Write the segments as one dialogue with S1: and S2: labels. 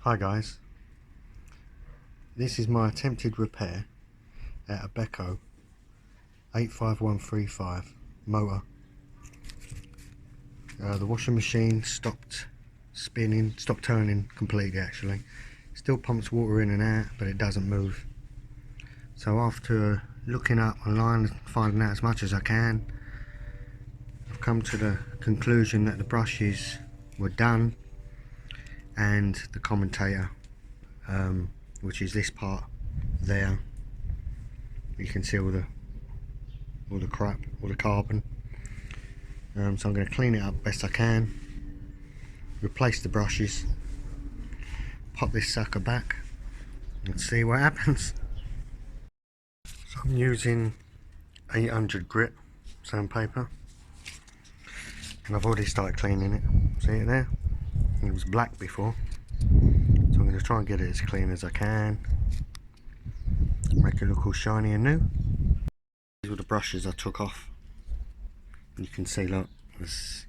S1: Hi guys, this is my attempted repair at a Beko 85135 motor. The washing machine stopped spinning, stopped turning completely actually. Still pumps water in and out, but it doesn't move. So after looking up online and finding out as much as I can, I've come to the conclusion that the brushes were done and the commutator, which is this part there. You can see all the crap, all the carbon. So I'm going to clean it up best I can, replace the brushes, pop this sucker back and see what happens. So I'm using 800 grit sandpaper and I've already started cleaning it. See it there? It was black before, so I'm going to try and get it as clean as I can, make it look all shiny and new. These were the brushes I took off. You can see, look, there's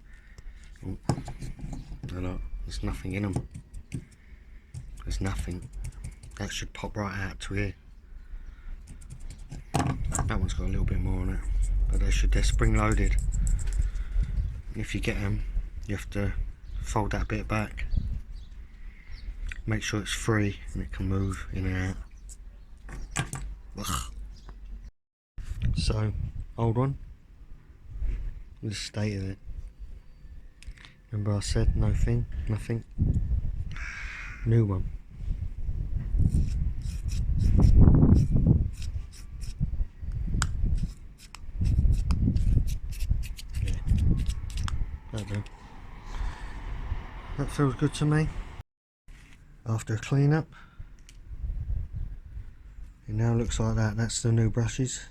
S1: nothing in them. There's nothing. That should pop right out to here. That one's got a little bit more on it, but they're spring loaded. If you get them, you have to fold that bit back, make sure it's free and it can move in and out. Ugh. So, old one, the state of it. Remember I said nothing. New one. Yeah, that'll do. That feels good to me. After a clean up, it now looks like that. That's the new brushes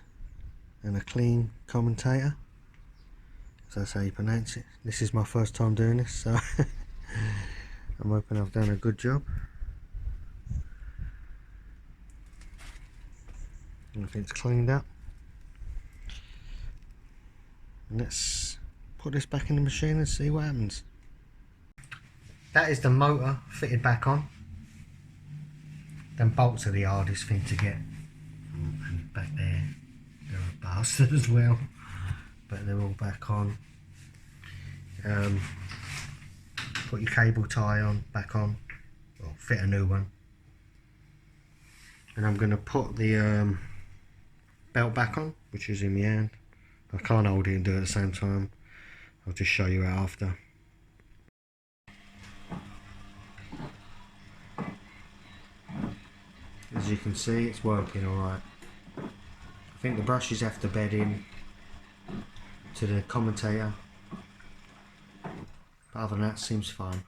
S1: and a clean commutator, if that's how you pronounce it. This is my first time doing this, so I'm hoping I've done a good job. Everything's cleaned up. And let's put this back in the machine and see what happens. That is the motor fitted back on. Them bolts are the hardest thing to get. And back there, they're a bastard as well, but they're all back on. Put your cable tie on, back on, or fit a new one. And I'm going to put the belt back on, which is in my hand. I can't hold it and do it at the same time. I'll just show you how after. As you can see, it's working alright. I think the brushes have to bed in to the commutator, but other than that, seems fine.